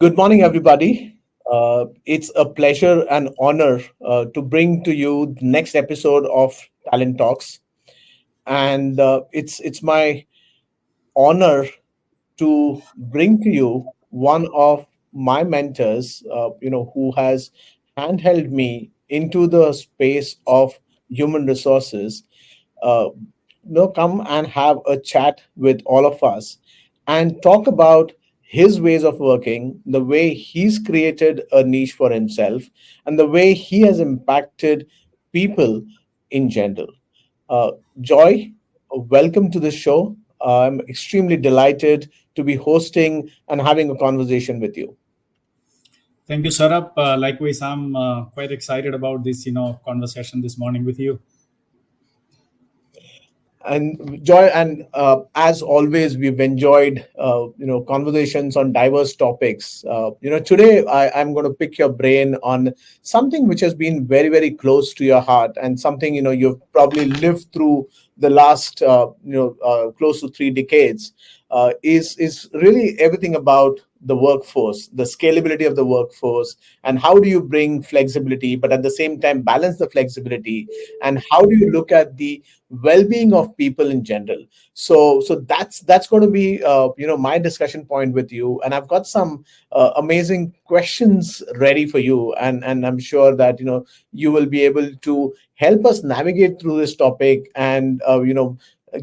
Good morning, everybody. It's a pleasure and honor to bring to you the next episode of Talent Talks, and it's my honor to bring to you one of my mentors, who has handheld me into the space of human resources. Uh, Come and have a chat with all of us and talk about his ways of working, the way he's created a niche for himself, and the way he has impacted people in general. Uh, Joy, welcome to the show. I'm extremely delighted to be hosting and having a conversation with you. Thank you, Saurabh. Likewise, I'm quite excited about this, conversation this morning with you. And Joy, and as always, we've enjoyed conversations on diverse topics. Today I'm going to pick your brain on something which has been very very close to your heart, and something you've probably lived through the last close to 3 decades. Is really everything about the workforce, the scalability of the workforce, and how do you bring flexibility, but at the same time balance the flexibility, and how do you look at the well-being of people in general. So that's going to be my discussion point with you, and I've got some amazing questions ready for you, and I'm sure that you will be able to help us navigate through this topic, and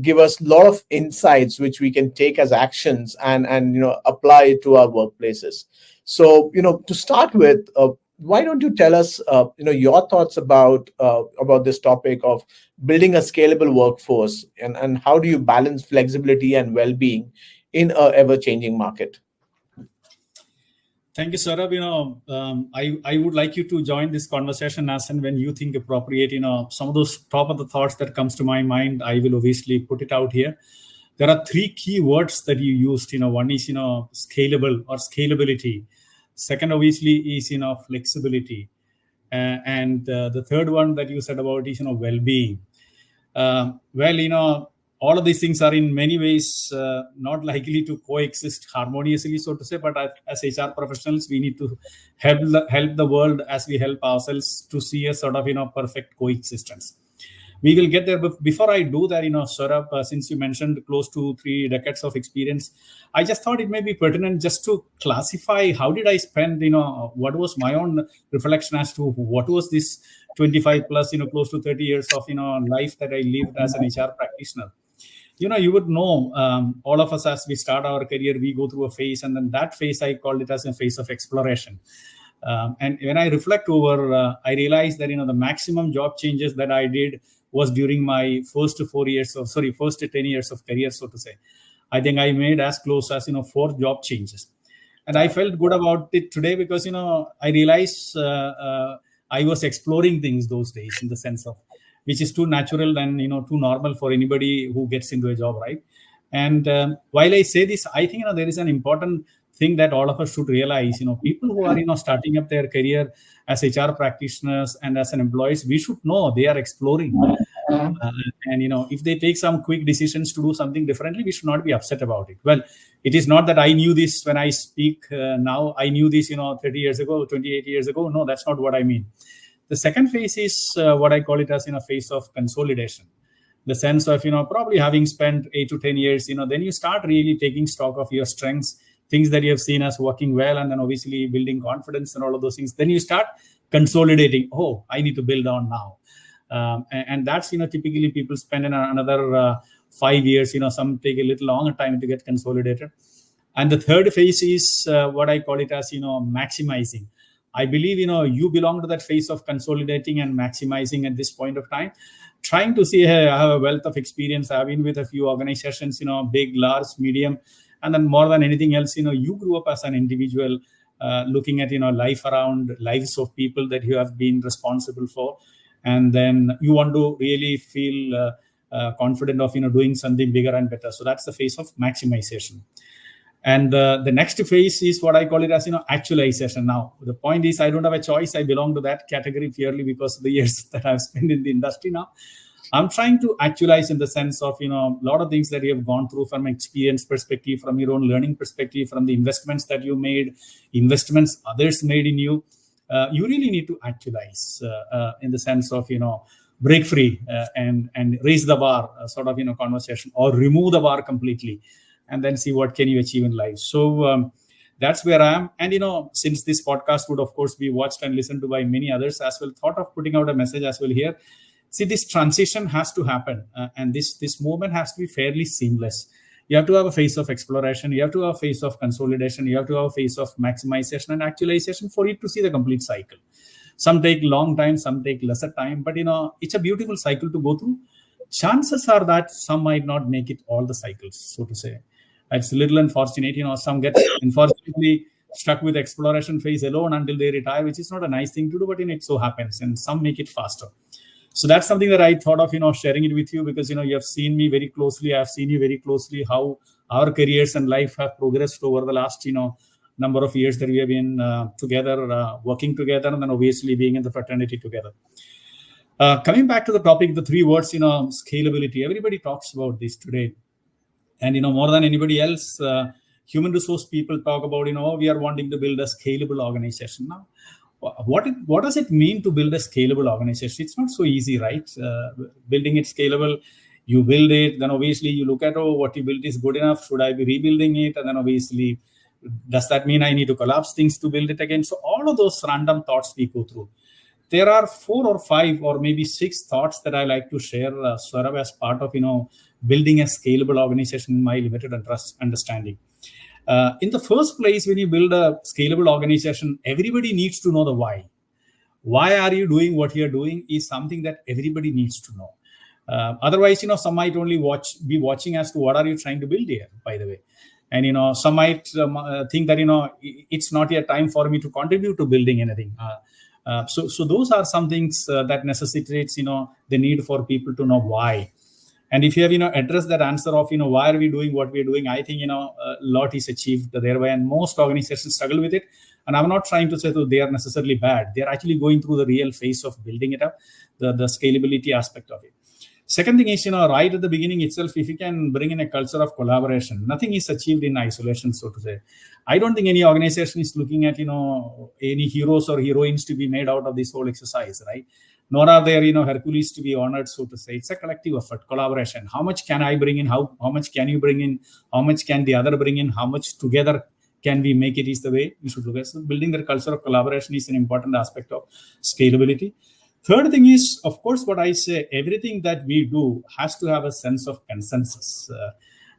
give us a lot of insights which we can take as actions and apply it to our workplaces. So to start with, why don't you tell us your thoughts about this topic of building a scalable workforce, and how do you balance flexibility and well-being in a ever-changing market? Thank you, Saurabh. I would like you to join this conversation as and when you think appropriate. Some of those top of the thoughts that comes to my mind, I will obviously put it out here. There are three key words that you used. One is, scalable or scalability. Second, obviously, is, flexibility. And the third one that you said about is, well-being. All of these things are in many ways not likely to coexist harmoniously, so to say. But as HR professionals, we need to help the world as we help ourselves to see a sort of perfect coexistence. We will get there, but before I do that, Saurabh, since you mentioned close to 3 decades of experience, I just thought it may be pertinent just to classify how did I spend, what was my own reflection as to what was this 25 plus, close to 30 years of, life that I lived as an HR practitioner. You would know, all of us, as we start our career, we go through a phase, and then that phase, I called it as a phase of exploration. And when I reflect over, I realized that, the maximum job changes that I did was during my first 10 years of career, so to say. I think I made as close as, 4 job changes. And I felt good about it today because, I realized I was exploring things those days, in the sense of, which is too natural and, too normal for anybody who gets into a job, right? And while I say this, I think, there is an important thing that all of us should realize. People who are, starting up their career as HR practitioners and as an employees, we should know they are exploring. And, if they take some quick decisions to do something differently, we should not be upset about it. Well, it is not that I knew this when I speak now. I knew this, 30 years ago, 28 years ago. No, that's not what I mean. The second phase is what I call it as, phase of consolidation. The sense of, probably having spent 8 to 10 years, then you start really taking stock of your strengths, things that you have seen as working well, and then obviously building confidence and all of those things. Then you start consolidating. Oh, I need to build on now. And that's, typically people spend another 5 years, some take a little longer time to get consolidated. And the third phase is what I call it as, maximizing. I believe, you belong to that phase of consolidating and maximizing at this point of time, trying to see, hey, I have a wealth of experience. I've been with a few organizations, big, large, medium, and then more than anything else, you grew up as an individual, looking at, life around lives of people that you have been responsible for. And then you want to really feel confident of, doing something bigger and better. So that's the phase of maximization. And the next phase is what I call it as, actualization. Now, the point is, I don't have a choice. I belong to that category purely because of the years that I've spent in the industry now. I'm trying to actualize in the sense of, a lot of things that you have gone through from experience perspective, from your own learning perspective, from the investments that you made, investments others made in you. You really need to actualize in the sense of, break free and raise the bar sort of, conversation, or remove the bar completely, and then see what can you achieve in life. So that's where I am. And, since this podcast would, of course, be watched and listened to by many others as well, thought of putting out a message as well here. See, this transition has to happen, and this movement has to be fairly seamless. You have to have a phase of exploration. You have to have a phase of consolidation. You have to have a phase of maximization and actualization for it to see the complete cycle. Some take long time, some take lesser time, but it's a beautiful cycle to go through. Chances are that some might not make it all the cycles, so to say. It's a little unfortunate. Some get unfortunately stuck with exploration phase alone until they retire, which is not a nice thing to do, but it so happens, and some make it faster. So that's something that I thought of, sharing it with you, because, you have seen me very closely. I've seen you very closely, how our careers and life have progressed over the last, number of years that we have been together, working together, and then obviously being in the fraternity together. Coming back to the topic, the three words, scalability. Everybody talks about this today. And, more than anybody else, human resource people talk about, we are wanting to build a scalable organization. Now, what does it mean to build a scalable organization? It's not so easy, right? Building it scalable, you build it, then obviously you look at, what you built is good enough. Should I be rebuilding it? And then obviously, does that mean I need to collapse things to build it again? So all of those random thoughts we go through. There are 4 or 5 or maybe 6 thoughts that I like to share, Saurabh, as part of, building a scalable organization in my limited understanding. In the first place, when you build a scalable organization, everybody needs to know the why. Why are you doing what you're doing is something that everybody needs to know. Otherwise, some might only be watching as to what are you trying to build here, by the way. And, some might think that, it's not yet time for me to contribute to building anything. So those are some things that necessitates, the need for people to know why. And if you have, addressed that answer of, why are we doing what we're doing, I think, a lot is achieved thereby, and most organizations struggle with it. And I'm not trying to say that they are necessarily bad. They're actually going through the real phase of building it up, the scalability aspect of it. Second thing is, right at the beginning itself, if you can bring in a culture of collaboration, nothing is achieved in isolation, so to say. I don't think any organization is looking at, any heroes or heroines to be made out of this whole exercise, right? Nor are there, Hercules to be honored, so to say. It's a collective effort, collaboration. How much can I bring in? How much can you bring in? How much can the other bring in? How much together can we make it is the way we should look at it. So building the culture of collaboration is an important aspect of scalability. Third thing is, of course, what I say, everything that we do has to have a sense of consensus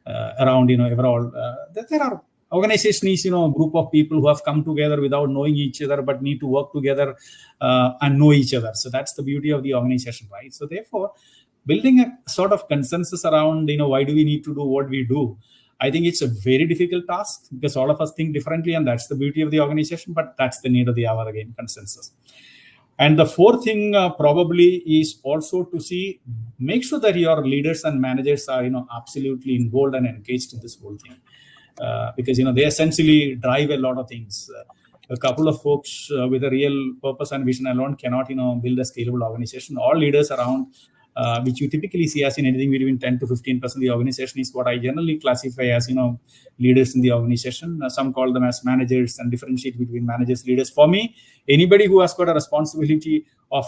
around, overall. There are organizations, a group of people who have come together without knowing each other, but need to work together and know each other. So that's the beauty of the organization, right? So therefore, building a sort of consensus around, why do we need to do what we do? I think it's a very difficult task, because all of us think differently, and that's the beauty of the organization, but that's the need of the hour again, consensus. And the fourth thing probably is also to make sure that your leaders and managers are, absolutely involved and engaged in this whole thing. Because, they essentially drive a lot of things. A couple of folks with a real purpose and vision alone cannot, build a scalable organization. All leaders around, which you typically see as in anything between 10 to 15% of the organization, is what I generally classify as, leaders in the organization. Some call them as managers and differentiate between managers, leaders. For me, anybody who has got a responsibility of,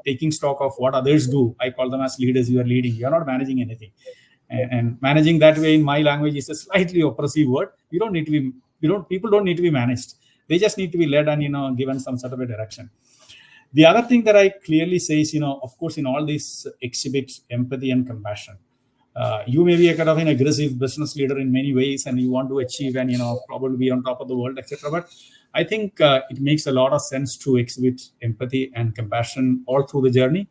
taking stock of what others do, I call them as leaders. You are leading. You are not managing anything. And managing that way, in my language, is a slightly oppressive word. People don't need to be managed. They just need to be led and, given some sort of a direction. The other thing that I clearly say is, of course, in all these exhibits empathy and compassion. You may be a kind of an aggressive business leader in many ways, and you want to achieve and, probably be on top of the world, etc. But I think it makes a lot of sense to exhibit empathy and compassion all through the journey.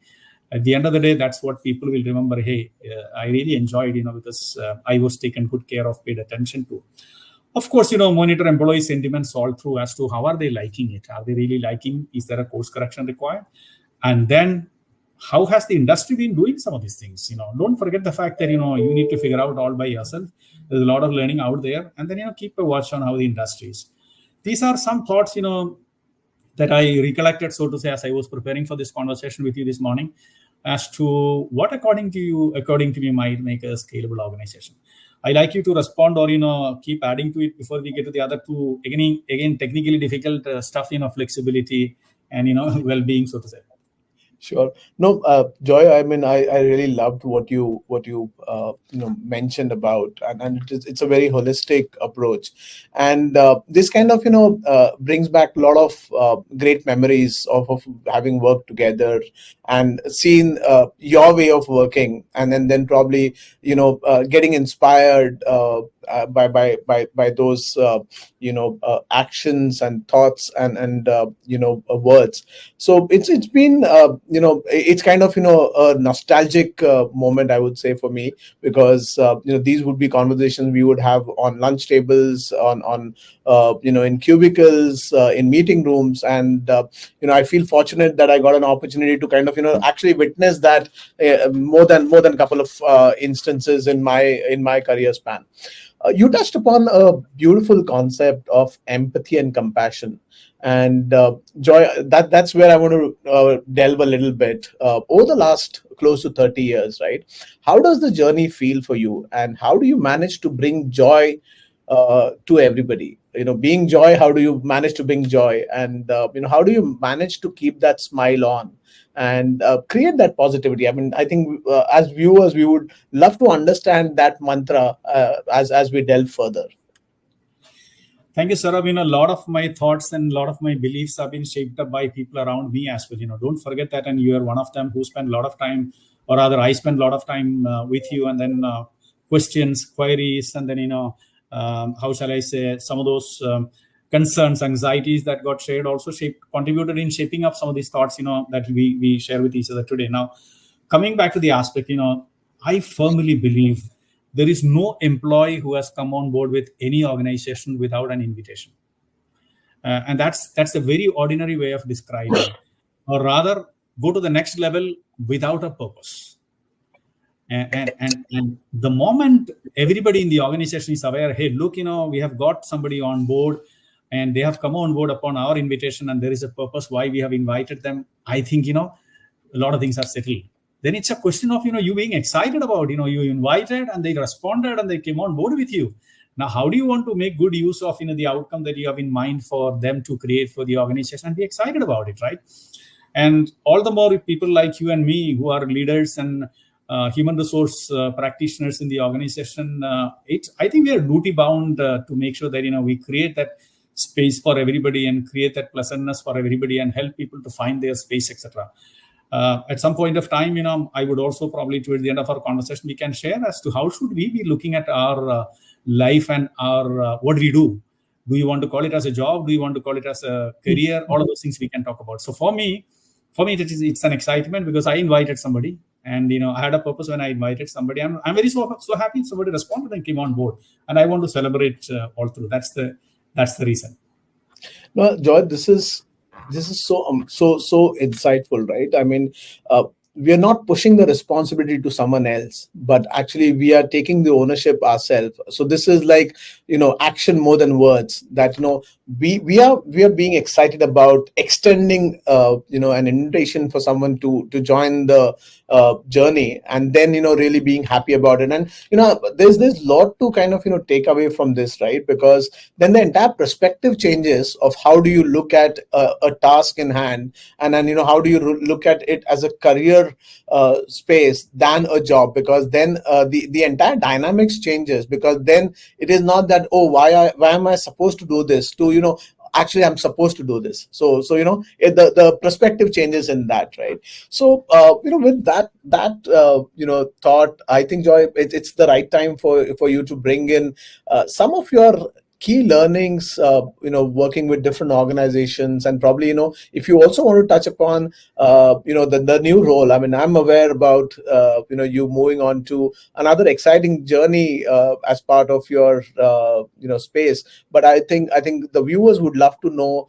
At the end of the day, that's what people will remember. Hey, I really enjoyed, because I was taken good care of, paid attention to. Of course, monitor employee sentiments all through as to how are they liking it? Are they really liking? Is there a course correction required? And then how has the industry been doing some of these things? Don't forget the fact that, you need to figure out all by yourself. There's a lot of learning out there. And then, keep a watch on how the industry is. These are some thoughts, that I recollected, so to say, as I was preparing for this conversation with you this morning. as to what according to me might make a scalable organization. I like you to respond or keep adding to it before we get to the other two again technically difficult stuff, flexibility and well-being, so to say. Sure. No, Joy. I mean, I really loved what you mentioned about, and it's a very holistic approach, and this kind of brings back a lot of great memories of having worked together and seen your way of working, and then probably getting inspired by those actions and thoughts and words. So it's been it's kind of a nostalgic moment, I would say, for me, because these would be conversations we would have on lunch tables, on in cubicles, in meeting rooms, and I feel fortunate that I got an opportunity to kind of actually witness that more than a couple of instances in my career span. You touched upon a beautiful concept of empathy and compassion. And Joy, that's where I want to delve a little bit. Over the last close to 30 years, right? How does the journey feel for you, and how do you manage to bring joy to everybody? Being joy, how do you manage to bring joy, and how do you manage to keep that smile on and create that positivity? I mean, I think as viewers, we would love to understand that mantra as we delve further. Thank you, Saurabh. A lot of my thoughts and a lot of my beliefs have been shaped up by people around me as well. Don't forget that, and you are one of them who spend a lot of time, or rather, I spend a lot of time with you, and then questions, queries, and then how shall I say, some of those concerns, anxieties that got shared also contributed in shaping up some of these thoughts, that we share with each other today. Now, coming back to the aspect, I firmly believe there is no employee who has come on board with any organization without an invitation. And that's a very ordinary way of describing, or rather, go to the next level without a purpose. And the moment everybody in the organization is aware, hey, look, we have got somebody on board and they have come on board upon our invitation, and there is a purpose why we have invited them, I think, a lot of things are settled. Then it's a question of, you being excited about, you invited and they responded and they came on board with you. Now, how do you want to make good use of, the outcome that you have in mind for them to create for the organization and be excited about it, right? And all the more people like you and me who are leaders and human resource practitioners in the organization, I think we are duty bound to make sure that, we create that space for everybody and create that pleasantness for everybody and help people to find their space, etc. At some point of time, I would also probably towards the end of our conversation, we can share as to how should we be looking at our life and our what we do. Do you want to call it as a job? Do you want to call it as a career? All of those things we can talk about. So for me, it's an excitement because I invited somebody, and I had a purpose when I invited somebody. I'm very so happy somebody responded and came on board, and I want to celebrate all through. That's the reason. No, Joy, this is so insightful, right? I mean, we are not pushing the responsibility to someone else, but actually we are taking the ownership ourselves. So this is like action more than words. That we are being excited about extending an invitation for someone to join the journey, and then really being happy about it. And there's lot to kind of take away from this, right? Because then the entire perspective changes of how do you look at a task in hand, and then how do you look at it as a career space than a job, because then the entire dynamics changes, because then it is not that, oh, why am I supposed to do this, to actually I'm supposed to do this. So the perspective changes in that, right? So with that thought, I think, Joy, it's the right time for you to bring in some of your key learnings, working with different organizations, and probably if you also want to touch upon the new role. I mean, I'm aware about you moving on to another exciting journey as part of your space, but I think the viewers would love to know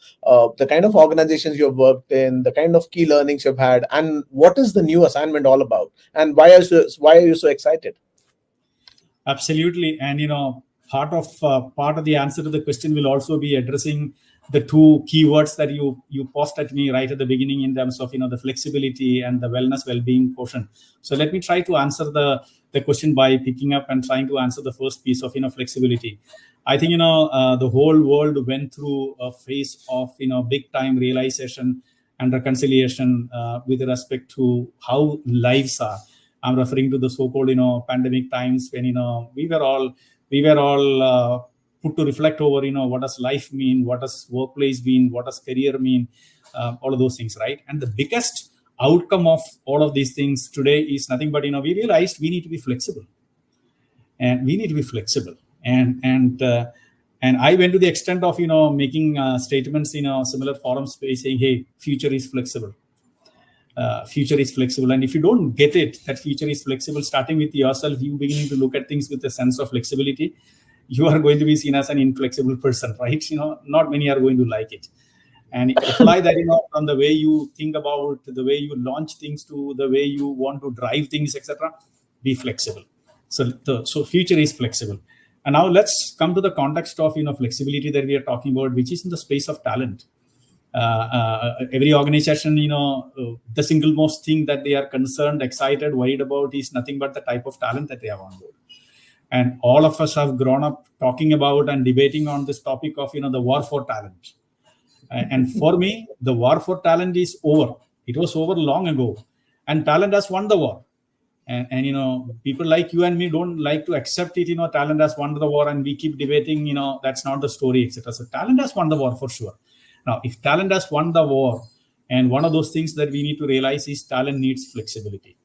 the kind of organizations you've worked in, the kind of key learnings you've had, and what is the new assignment all about, and why are you so excited? Absolutely. And part of the answer to the question will also be addressing the two keywords that you posed at me right at the beginning in terms of the flexibility and the wellness well-being portion. So let me try to answer the question by picking up and trying to answer the first piece of flexibility. I think the whole world went through a phase of big time realization and reconciliation with respect to how lives are. I'm referring to the so-called pandemic times when we were all put to reflect over what does life mean, what does workplace mean, what does career mean, all of those things, right? And the biggest outcome of all of these things today is nothing but we realized we need to be flexible, and we need to be flexible. And I went to the extent of making statements in similar forums saying, hey, future is flexible. Future is flexible, and if you don't get it, that future is flexible, starting with yourself, you beginning to look at things with a sense of flexibility, you are going to be seen as an inflexible person, right? Not many are going to like it. And apply that from the way you think about, the way you launch things, to the way you want to drive things, etc. Be flexible. So future is flexible. And now let's come to the context of flexibility that we are talking about, which is in the space of talent. Every organization, the single most thing that they are concerned, excited, worried about is nothing but the type of talent that they have on board. And all of us have grown up talking about and debating on this topic of the war for talent. And for me, the war for talent is over. It was over long ago, and talent has won the war. And people like you and me don't like to accept it. Talent has won the war, and we keep debating. That's not the story, etc. So talent has won the war for sure. Now, if talent has won the war, and one of those things that we need to realize is talent needs flexibility.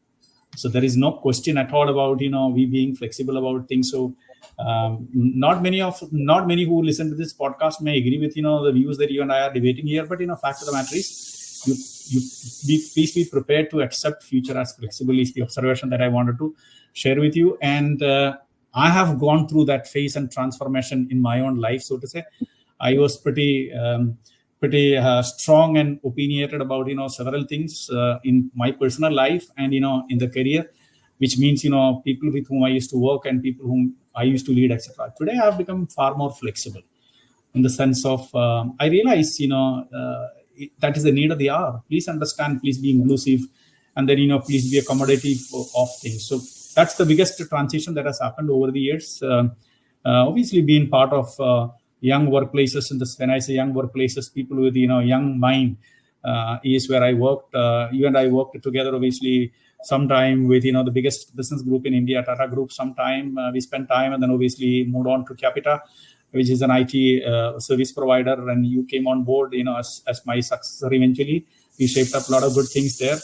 So there is no question at all about we being flexible about things. So not many who listen to this podcast may agree with the views that you and I are debating here. But fact of the matter is, please be prepared to accept future as flexible is the observation that I wanted to share with you. And I have gone through that phase and transformation in my own life, so to say. I was pretty strong and opinionated about several things in my personal life and in the career, which means people with whom I used to work and people whom I used to lead, etc. Today I have become far more flexible in the sense of I realize that is the need of the hour. Please understand, please be inclusive, and then please be accommodative of things. So that's the biggest transition that has happened over the years. Obviously being part of young workplaces, when I say young workplaces, people with young mind is where I worked. You and I worked together, obviously, sometime with the biggest business group in India, Tata Group. Sometime we spent time, and then obviously moved on to Capita, which is an IT service provider, and you came on board as my successor eventually. We shaped up a lot of good things there.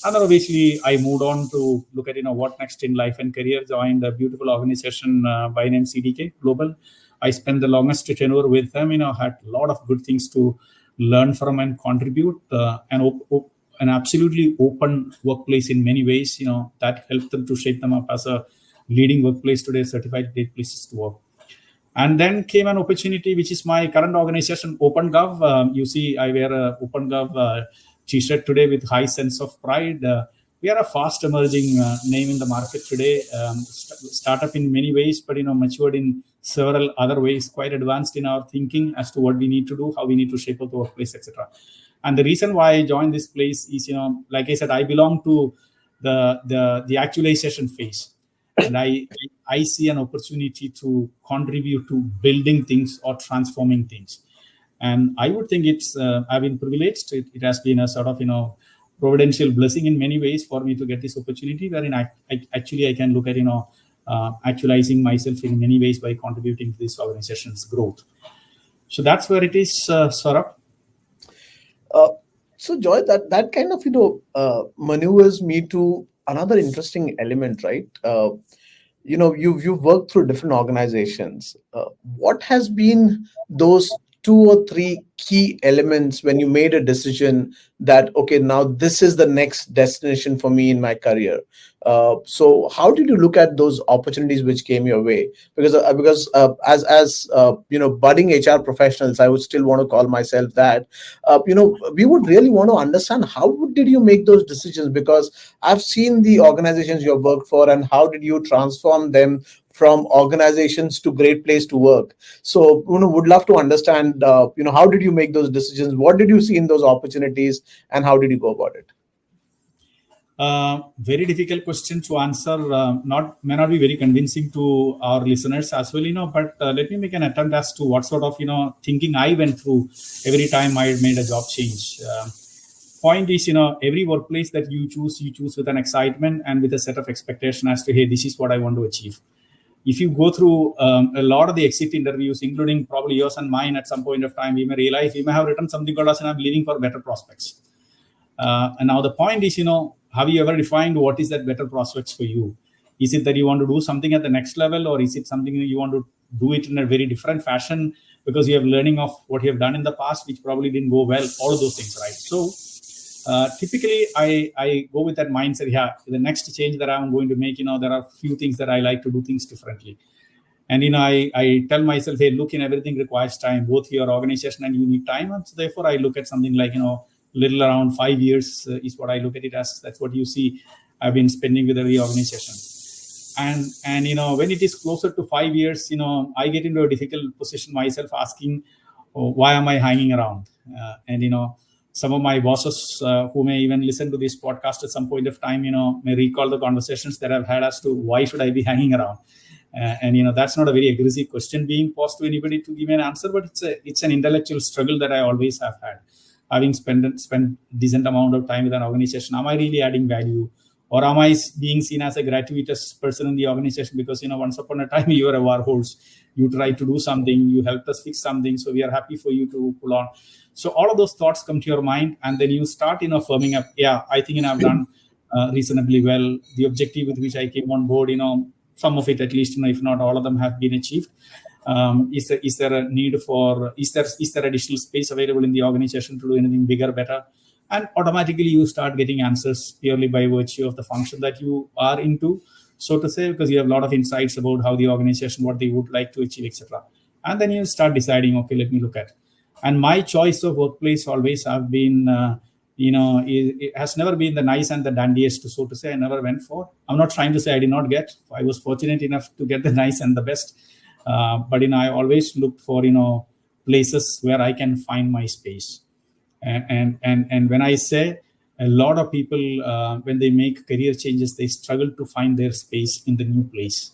And then obviously I moved on to look at what next in life and career. Joined a beautiful organization by name CDK Global. I spent the longest tenure with them. Had a lot of good things to learn from and contribute, and an absolutely open workplace in many ways. That helped them to shape them up as a leading workplace today, certified great places to work. And then came an opportunity, which is my current organization, OpenGov. You see, I wear a OpenGov t-shirt today with high sense of pride. We are a fast emerging name in the market today. Startup in many ways, but matured in several other ways, quite advanced in our thinking as to what we need to do, how we need to shape up the workplace, etc. And the reason why I joined this place is, like I said, I belong to the actualization phase. And I see an opportunity to contribute to building things or transforming things. And I would think I've been privileged. It has been a sort of, providential blessing in many ways for me to get this opportunity, wherein I can look at, actualizing myself in many ways by contributing to this organization's growth. So that's where it is, Saurabh. So Joy, that kind of maneuvers me to another interesting element, right? You've worked through different organizations. What has been those 2 or 3 key elements when you made a decision that, okay, now this is the next destination for me in my career? So how did you look at those opportunities which came your way? Because as budding HR professionals, I would still want to call myself that. We would really want to understand how did you make those decisions? Because I've seen the organizations you have worked for, and how did you transform them from organizations to great place to work. So, would love to understand, how did you make those decisions? What did you see in those opportunities, and how did you go about it? Very difficult question to answer. May not be very convincing to our listeners as well, but let me make an attempt as to what sort of, thinking I went through every time I made a job change. Point is, every workplace that you choose with an excitement and with a set of expectation as to, hey, this is what I want to achieve. If you go through a lot of the exit interviews, including probably yours and mine, at some point of time, we may realize we may have written something called as, I'm leaving for better prospects. And now the point is, have you ever defined what is that better prospects for you? Is it that you want to do something at the next level, or is it something that you want to do it in a very different fashion because you have learning of what you have done in the past, which probably didn't go well, all of those things, right? So typically I go with that mindset. Yeah, the next change that I'm going to make, there are a few things that I like to do things differently. And, I tell myself, hey, look, everything requires time, both your organization and you need time. And so therefore I look at something like, little around 5 years is what I look at it as. That's what you see I've been spending with every organization. And when it is closer to 5 years, I get into a difficult position myself, asking, why am I hanging around? And some of my bosses who may even listen to this podcast at some point of time, may recall the conversations that I've had as to why should I be hanging around. And that's not a very aggressive question being posed to anybody to give me an answer, but it's an intellectual struggle that I always have had. Having spent decent amount of time with an organization, am I really adding value, or am I being seen as a gratuitous person in the organization? Because once upon a time you were a war horse, you tried to do something, you helped us fix something, so we are happy for you to pull on. So all of those thoughts come to your mind, and then you start firming up. Yeah, I think I've done reasonably well. The objective with which I came on board, some of it at least, if not all of them, have been achieved. Is there a need for, is there additional space available in the organization to do anything bigger, better? And automatically you start getting answers purely by virtue of the function that you are into, so to say, because you have a lot of insights about how the organization, what they would like to achieve, etc. And then you start deciding, okay, let me look at. And my choice of workplace always have been, it has never been the nice and the dandiest, so to say. I never went for. I'm not trying to say I did not get. I was fortunate enough to get the nice and the best. But I always looked for places where I can find my space. And when I say, a lot of people when they make career changes, they struggle to find their space in the new place,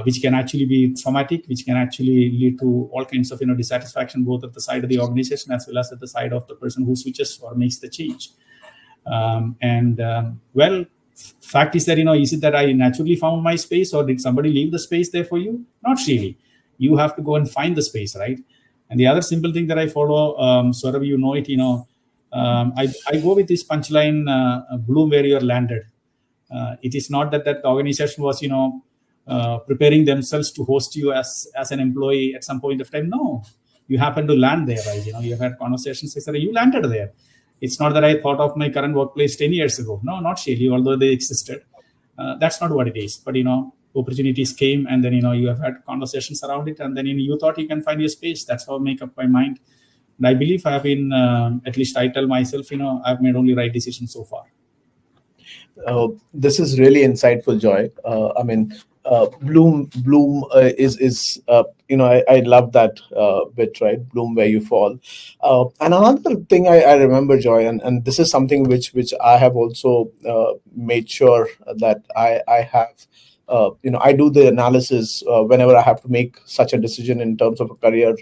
which can actually be traumatic, which can actually lead to all kinds of dissatisfaction, both at the side of the organization as well as at the side of the person who switches or makes the change. Well, fact is that is it that I naturally found my space, or did somebody leave the space there for you? Not really. You have to go and find the space, right? And the other simple thing that I follow, Saurabh, it, I go with this punchline, bloom where you're landed. It is not that the organization was, preparing themselves to host you as an employee at some point of time. No, you happen to land there, right? You've had conversations, etc. You landed there. It's not that I thought of my current workplace 10 years ago. No, not really, although they existed. That's not what it is. But, opportunities came, and then, you have had conversations around it, and then you thought you can find your space. That's how I make up my mind. And I believe I have been, at least I tell myself, I've made only right decisions so far. This is really insightful, Joy. Bloom is I love that bit, right? Bloom where you fall. And another thing I remember, Joy, and this is something which I have also made sure that I have. I do the analysis whenever I have to make such a decision in terms of a career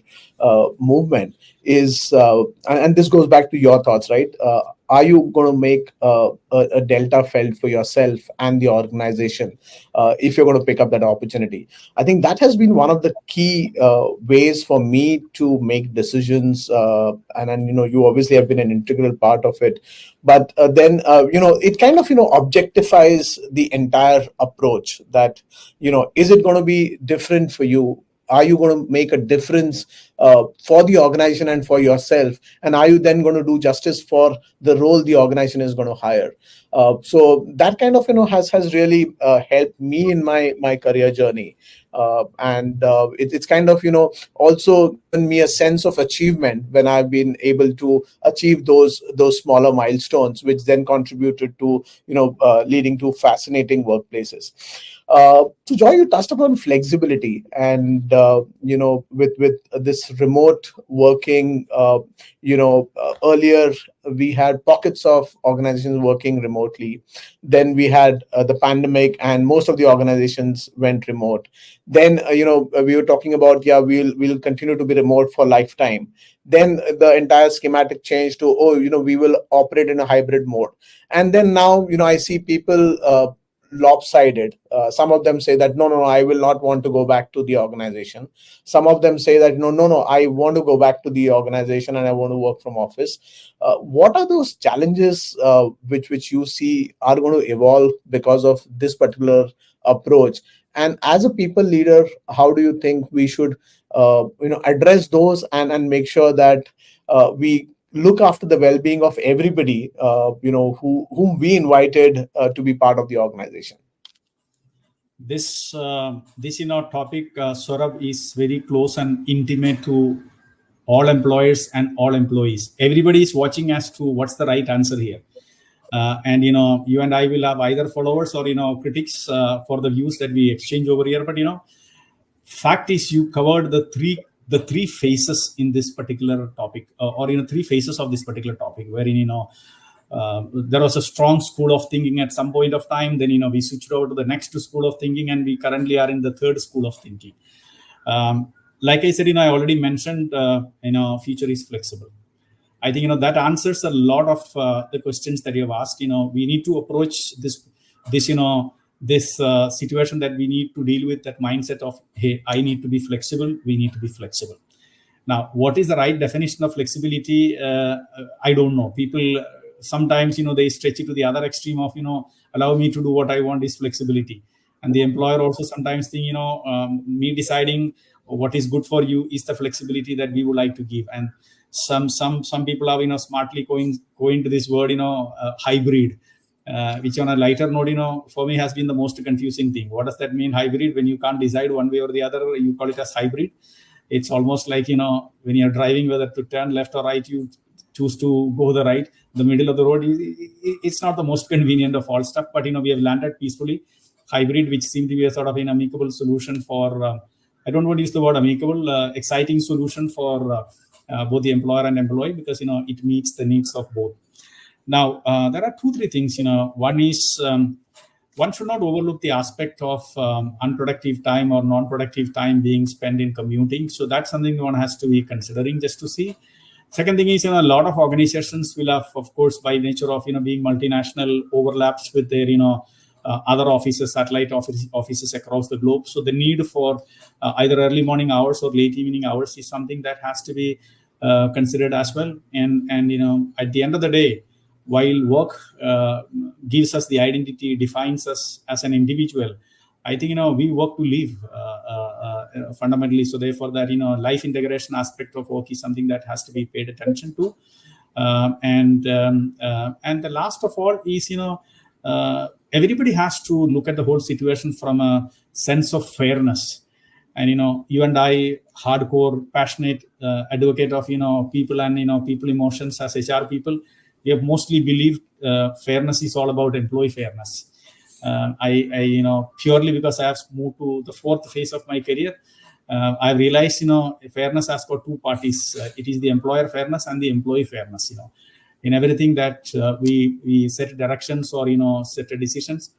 movement. And this goes back to your thoughts, right? Are you going to make a delta felt for yourself and the organization if you're going to pick up that opportunity? I think that has been one of the key ways for me to make decisions. And you obviously have been an integral part of it. But then, it kind of, objectifies the entire approach that, is it going to be different for you? Are you going to make a difference for the organization and for yourself? And are you then going to do justice for the role the organization is going to hire? So that kind of, has really helped me in my career journey. It's kind of, also given me a sense of achievement when I've been able to achieve those smaller milestones, which then contributed to, leading to fascinating workplaces. So Joy, you touched upon flexibility, and with this remote working, earlier we had pockets of organizations working remotely. Then we had the pandemic, and most of the organizations went remote. Then we were talking about, yeah, we'll continue to be remote for lifetime. Then the entire schematic changed to, oh, we will operate in a hybrid mode. And then now, I see people lopsided. Some of them say that no, no, no, I will not want to go back to the organization. Some of them say that no, no, no, I want to go back to the organization and I want to work from office. What are those challenges which you see are going to evolve because of this particular approach? And as a people leader, how do you think we should address those and make sure that we look after the well-being of everybody, whom we invited to be part of the organization? This topic, Saurabh, is very close and intimate to all employers and all employees. Everybody is watching as to what's the right answer here. And you and I will have either followers or critics for the views that we exchange over here. But fact is, you covered the three phases in this particular topic, or three phases of this particular topic, wherein there was a strong school of thinking at some point of time. Then we switched over to the next school of thinking, and we currently are in the third school of thinking. Like I said, I already mentioned, future is flexible. I think that answers a lot of the questions that you have asked. We need to approach this situation that we need to deal with, that mindset of, hey, I need to be flexible. We need to be flexible. Now, what is the right definition of flexibility? I don't know. People sometimes, they stretch it to the other extreme of, allow me to do what I want is flexibility. And the employer also sometimes think, me deciding what is good for you is the flexibility that we would like to give. And some people are, smartly going to this word, hybrid, which on a lighter note, for me has been the most confusing thing. What does that mean, hybrid? When you can't decide one way or the other, you call it as hybrid. It's almost like, when you're driving, whether to turn left or right, you choose to go the right. The middle of the road, it's not the most convenient of all stuff, but, we have landed peacefully. Hybrid, which seemed to be a sort of an amicable solution for, I don't want to use the word amicable, exciting solution for both the employer and employee, because, it meets the needs of both. Now, there are 2-3 things. One is, one should not overlook the aspect of unproductive time or non-productive time being spent in commuting. So that's something one has to be considering just to see. Second thing is, a lot of organizations will have, of course, by nature of, being multinational, overlaps with their, other offices, satellite offices across the globe. So the need for either early morning hours or late evening hours is something that has to be considered as well. And at the end of the day, while work gives us the identity, defines us as an individual, I think, we work to live fundamentally. So therefore that, life integration aspect of work is something that has to be paid attention to. And the last of all is, everybody has to look at the whole situation from a sense of fairness. And, you and I, hardcore, passionate advocate of, people and, people emotions as HR people, we have mostly believed fairness is all about employee fairness. I purely because I have moved to the fourth phase of my career, I realized, fairness has got two parties. It is the employer fairness and the employee fairness. In everything that we set directions or set decisions,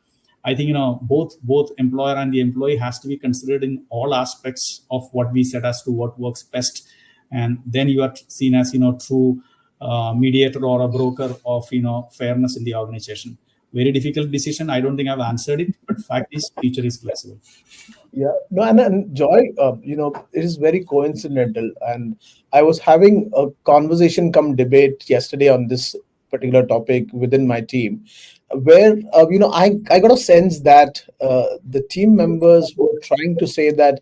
I think both employer and the employee has to be considered in all aspects of what we set as to what works best, and then you are seen as true mediator or a broker of fairness in the organization. Very difficult decision. I don't think I've answered it, but fact is, future is flexible. Yeah, no, and Joy, it is very coincidental. And I was having a conversation come debate yesterday on this particular topic within my team, where I got a sense that the team members were trying to say that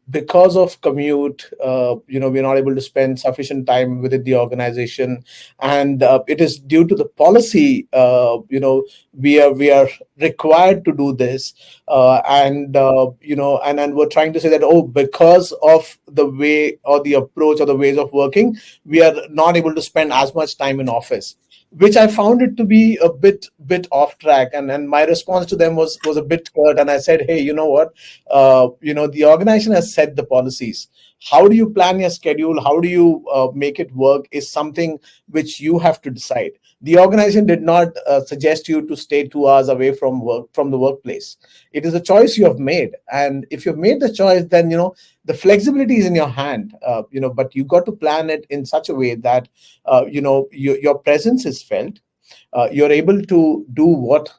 because of commute, we're not able to spend sufficient time within the organization, and it is due to the policy. We are required to do this, and we're trying to say that, oh, because of the way or the approach or the ways of working, we are not able to spend as much time in office. which I found it to be a bit off track. And my response to them was a bit curt. And I said, hey, you know what? The organization has set the policies. How do you plan your schedule? How do you make it work? Is something which you have to decide. The organization did not suggest you to stay 2 hours away from the workplace. It is a choice you have made, and if you've made the choice, then the flexibility is in your hand. But you got to plan it in such a way that your presence is felt. You're able to do what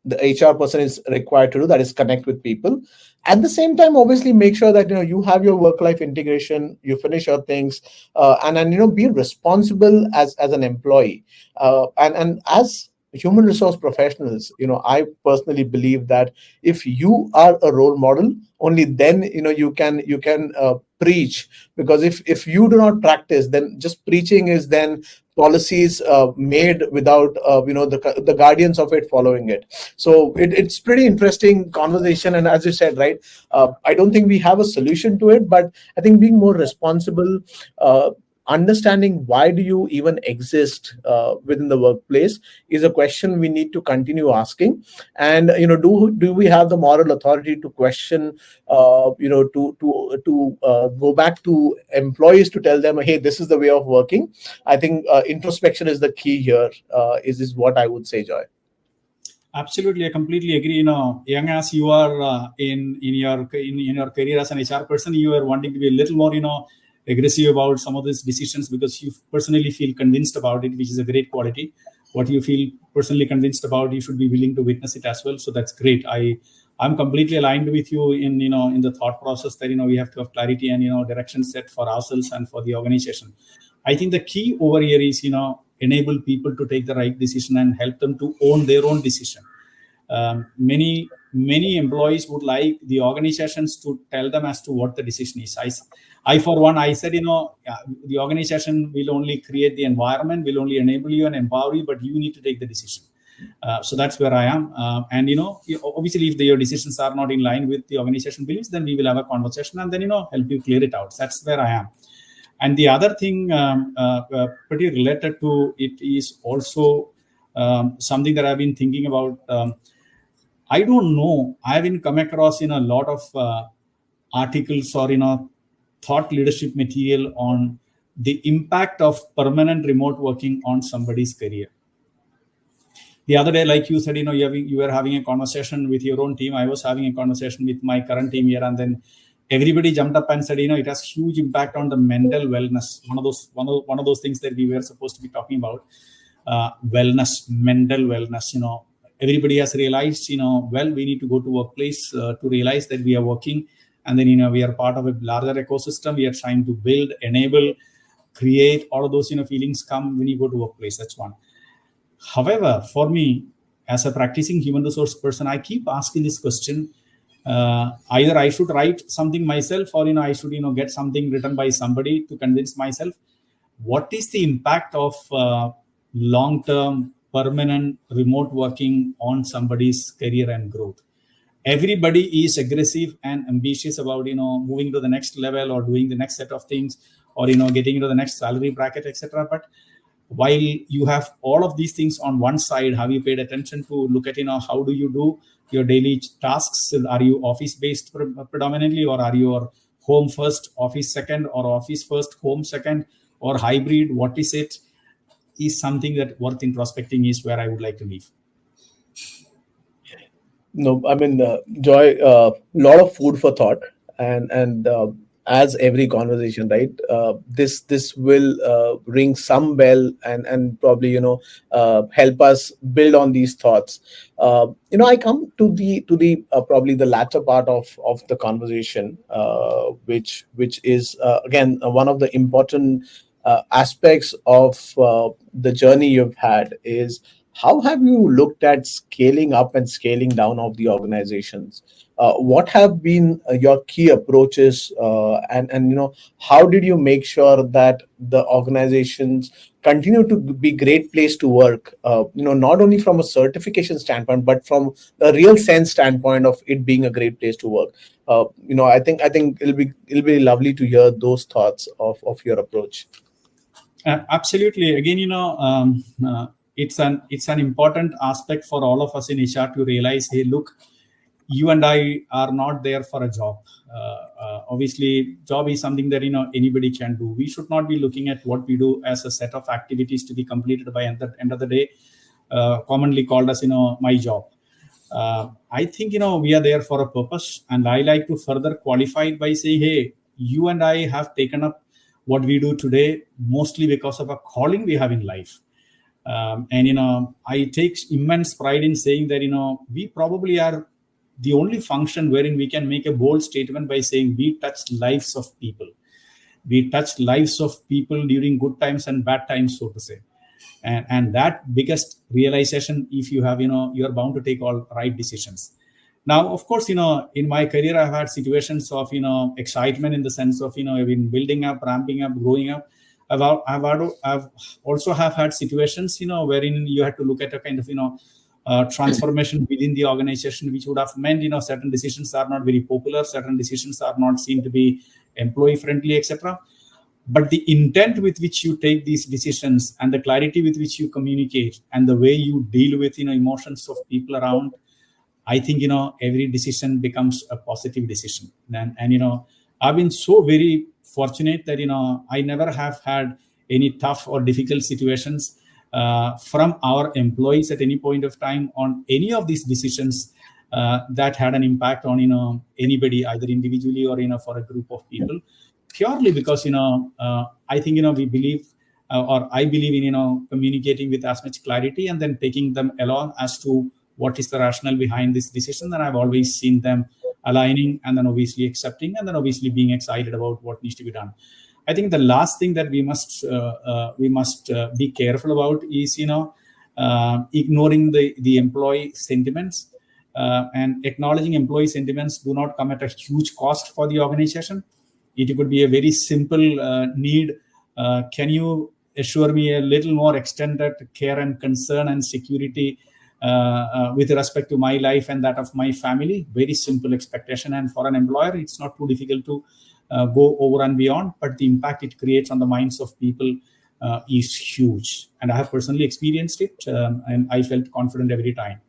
the HR person is required to do, that is connect with people. At the same time, obviously make sure that you have your work life integration, you finish your things, and be responsible as an employee. And as human resource professionals, I personally believe that if you are a role model, only then you can preach. Because if you do not practice, then just preaching is then policies made without the guardians of it following it. So it's pretty interesting conversation. And as you said, right, I don't think we have a solution to it, but I think being more responsible, understanding why do you even exist within the workplace is a question we need to continue asking. And do we have the moral authority to question, to go back to employees to tell them, hey, this is the way of working. I think introspection is the key here. Is what I would say, Joy. Absolutely, I completely agree. Young as you are in your career as an HR person, you are wanting to be a little more aggressive about some of these decisions because you personally feel convinced about it, which is a great quality. What you feel personally convinced about, you should be willing to witness it as well. So that's great. I'm completely aligned with you in the thought process that we have to have clarity and direction set for ourselves and for the organization. I think the key over here is enable people to take the right decision and help them to own their own decision. Many employees would like the organizations to tell them as to what the decision is. I for one, I said, the organization will only create the environment, will only enable you and empower you, but you need to take the decision. So that's where I am. And obviously, if your decisions are not in line with the organization beliefs, then we will have a conversation and then help you clear it out. That's where I am. And the other thing, pretty related to it, is also something that I've been thinking about. I don't know. I haven't come across a lot of articles or thought leadership material on the impact of permanent remote working on somebody's career. The other day, like you said, you were having a conversation with your own team. I was having a conversation with my current team here, and then everybody jumped up and said, it has huge impact on the mental wellness. One of those things that we were supposed to be talking about, wellness, mental wellness. Everybody has realized, we need to go to workplace to realize that we are working, and then we are part of a larger ecosystem. We are trying to build, enable, create. All of those feelings come when you go to workplace. That's one. However, for me, as a practicing human resource person, I keep asking this question. Either I should write something myself, or I should get something written by somebody to convince myself. What is the impact of long-term permanent remote working on somebody's career and growth? Everybody is aggressive and ambitious about moving to the next level or doing the next set of things, or getting into the next salary bracket, etc. But while you have all of these things on one side, have you paid attention to look at how do you do your daily tasks? Are you office based predominantly, or are you home first, office second, or office first, home second, or hybrid? What is it? Is something that worth introspecting is where I would like to leave. No, I mean, Joy, a lot of food for thought, and as every conversation, right? This will ring some bell and probably help us build on these thoughts. I come to the probably the latter part of the conversation, which is again one of the important aspects of the journey you've had is. How have you looked at scaling up and scaling down of the organizations? What have been your key approaches, and how did you make sure that the organizations continue to be great place to work? Not only from a certification standpoint, but from a real sense standpoint of it being a great place to work. I think it'll be lovely to hear those thoughts of your approach. Absolutely. Again, it's an important aspect for all of us in HR to realize, hey, look, you and I are not there for a job. Obviously, job is something that anybody can do. We should not be looking at what we do as a set of activities to be completed by end of the day, commonly called as my job. I think we are there for a purpose, and I like to further qualify it by saying, hey, you and I have taken up what we do today mostly because of a calling we have in life. And I take immense pride in saying that we probably are the only function wherein we can make a bold statement by saying we touch lives of people. We touch lives of people during good times and bad times, so to say. And that biggest realization, if you have, you're bound to take all right decisions. Now, of course, in my career, I've had situations of, excitement in the sense of, I've been building up, ramping up, growing up. I've also have had situations, wherein you had to look at a kind of, transformation within the organization, which would have meant, certain decisions are not very popular, certain decisions are not seen to be employee friendly, etc. But the intent with which you take these decisions and the clarity with which you communicate and the way you deal with, emotions of people around, I think, every decision becomes a positive decision. And I've been so very fortunate that, I never have had any tough or difficult situations from our employees at any point of time on any of these decisions that had an impact on, anybody, either individually or, for a group of people, purely because, I think, we believe or I believe in, communicating with as much clarity and then taking them along as to what is the rationale behind this decision. And I've always seen them aligning and then obviously accepting and then obviously being excited about what needs to be done. I think the last thing that we must be careful about is, ignoring the employee sentiments and acknowledging employee sentiments do not come at a huge cost for the organization. It could be a very simple need. Can you assure me a little more extended care and concern and security with respect to my life and that of my family? Very simple expectation. And for an employer, it's not too difficult to go over and beyond, but the impact it creates on the minds of people is huge. And I have personally experienced it, and I felt confident every time.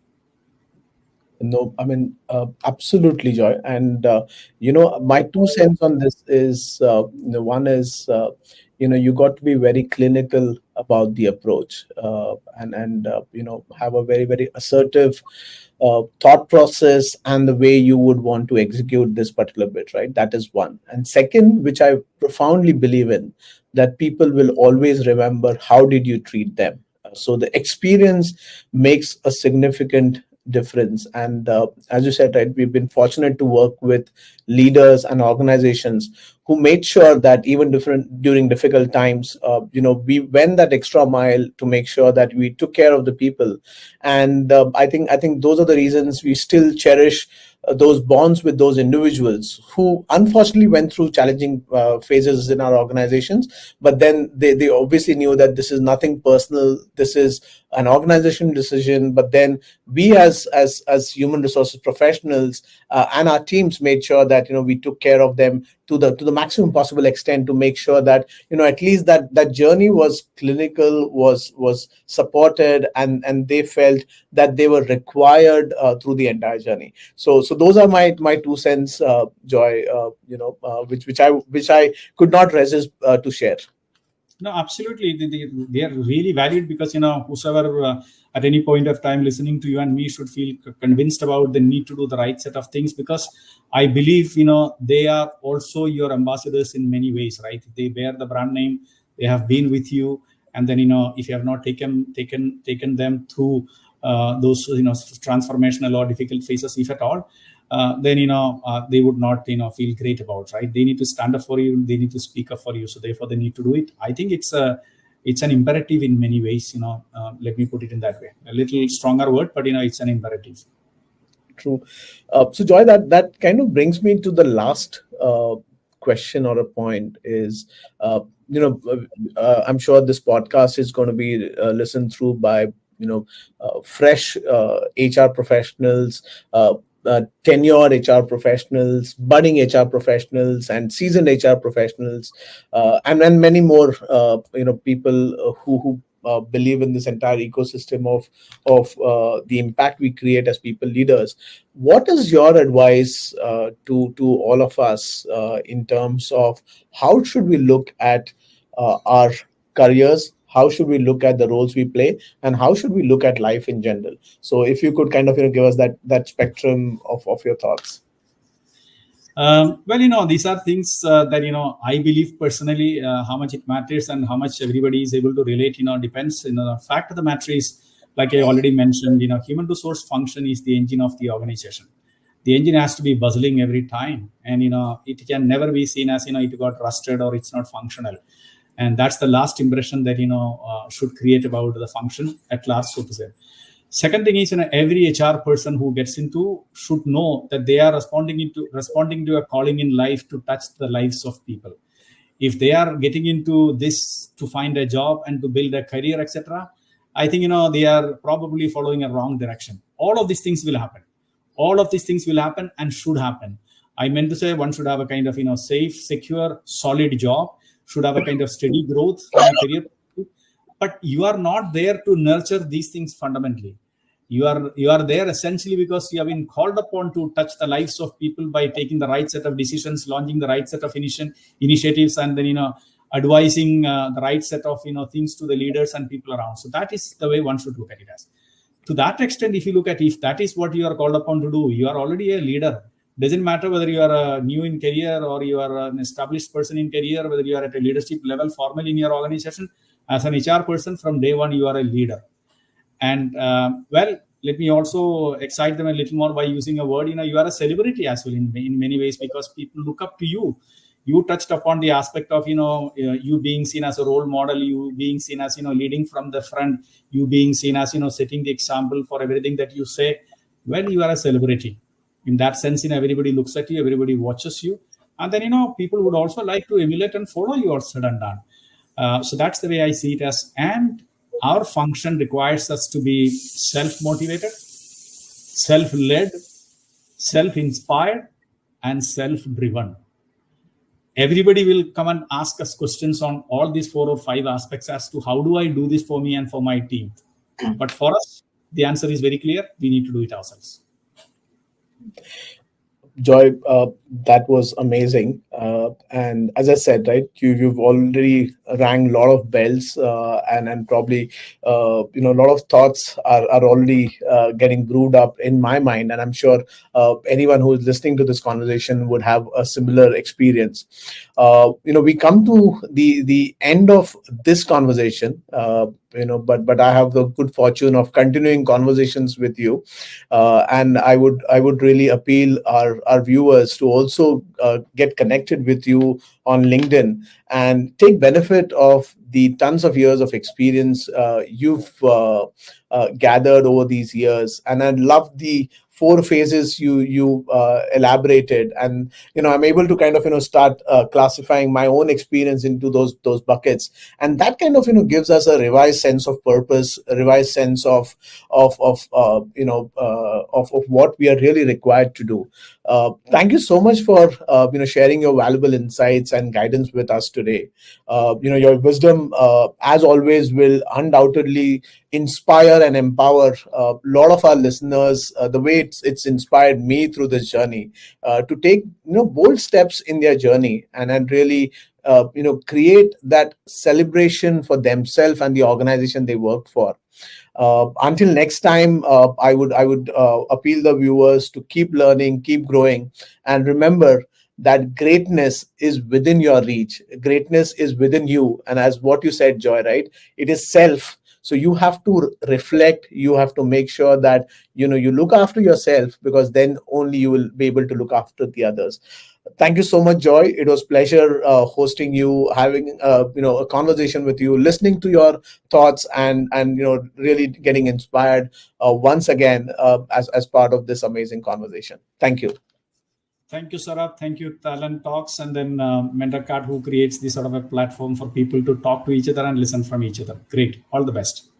No, I mean, absolutely, Joy. And, my 2 cents on this is, one is, you got to be very clinical about the approach and have a very, very assertive thought process and the way you would want to execute this particular bit, right? That is one. And second, which I profoundly believe in, that people will always remember how did you treat them. So the experience makes a significant difference. And as you said, right, we've been fortunate to work with leaders and organizations who made sure that even during difficult times, we went that extra mile to make sure that we took care of the people. And I think those are the reasons we still cherish those bonds with those individuals who unfortunately went through challenging phases in our organizations, but then they obviously knew that this is nothing personal, this is an organization decision. But then we as human resources professionals and our teams made sure that we took care of them to the maximum possible extent to make sure that at least that journey was clinical, was supported, and they felt that they were required through the entire journey. So those are my 2 cents, Joy, which I could not resist to share. No, absolutely. They are really valid because, whosoever at any point of time listening to you and me should feel convinced about the need to do the right set of things, because I believe, they are also your ambassadors in many ways, right? They bear the brand name, they have been with you. And then, if you have not taken them through those, transformational or difficult phases, if at all, then they would not feel great about, right? They need to stand up for you, they need to speak up for you, so therefore they need to do it. I think it's an imperative in many ways. Let me put it in that way, a little stronger word, but it's an imperative. True. So Joy, that kind of brings me to the last question or a point is, I'm sure this podcast is going to be listened through by fresh HR professionals, tenured HR professionals, budding HR professionals, and seasoned HR professionals, and then many more, people who believe in this entire ecosystem of the impact we create as people leaders. What is your advice to all of us in terms of how should we look at our careers? How should we look at the roles we play, and how should we look at life in general? So, if you could kind of give us that spectrum of your thoughts. Well, these are things that, I believe personally, how much it matters and how much everybody is able to relate, depends. The fact of the matter is, like I already mentioned, human resource function is the engine of the organization. The engine has to be buzzing every time. And, it can never be seen as, it got rusted or it's not functional. And that's the last impression that, should create about the function at large, so to say. Second thing is, every HR person who gets into should know that they are responding to a calling in life to touch the lives of people. If they are getting into this to find a job and to build a career, etc., I think they are probably following a wrong direction. All of these things will happen. All of these things will happen and should happen. I meant to say one should have a kind of safe, secure, solid job, should have a kind of steady growth from a career. But you are not there to nurture these things fundamentally. You are there essentially because you have been called upon to touch the lives of people by taking the right set of decisions, launching the right set of initiatives, and then advising the right set of things to the leaders and people around. So that is the way one should look at it as. To that extent, if you look at if that is what you are called upon to do, you are already a leader. Doesn't matter whether you are new in career or you are an established person in career, whether you are at a leadership level formally in your organization. As an HR person, from day one, you are a leader. And well, let me also excite them a little more by using a word. You are a celebrity as well in many ways, because people look up to you. You touched upon the aspect of you being seen as a role model, you being seen as leading from the front, you being seen as setting the example for everything that you say. Well, you are a celebrity in that sense. Everybody looks at you, everybody watches you, and then people would also like to emulate and follow you all said and done. So that's the way I see it as. And our function requires us to be self-motivated, self-led, self-inspired, and self-driven. Everybody will come and ask us questions on all these 4 or 5 aspects as to how do I do this for me and for my team. But for us, the answer is very clear. We need to do it ourselves. Joy, that was amazing. And as I said, right, you've already rang a lot of bells, and probably a lot of thoughts are already getting brewed up in my mind, and I'm sure anyone who is listening to this conversation would have a similar experience. We come to the end of this conversation. But I have the good fortune of continuing conversations with you, and I would really appeal our viewers to also get connected with you on LinkedIn and take benefit of the tons of years of experience you've gathered over these years. And I love the 4 phases you elaborated, and I'm able to kind of start classifying my own experience into those buckets, and that kind of gives us a revised sense of purpose, a revised sense of what we are really required to do. Thank you so much for sharing your valuable insights and guidance with us today. Your wisdom, as always, will undoubtedly inspire and empower a lot of our listeners, the way it's inspired me through this journey, to take bold steps in their journey and really create that celebration for themselves and the organization they work for. Until next time, I would appeal the viewers to keep learning, keep growing, and remember that greatness is within your reach. Greatness is within you, and as what you said, Joy, right? It is self. So you have to reflect. You have to make sure that you look after yourself, because then only you will be able to look after the others. Thank you so much, Joy. It was pleasure hosting you, having a conversation with you, listening to your thoughts, and really getting inspired once again as part of this amazing conversation. Thank you. Thank you, Saurabh. Thank you, Talent Talks, and then MentorCard, who creates this sort of a platform for people to talk to each other and listen from each other. Great. All the best.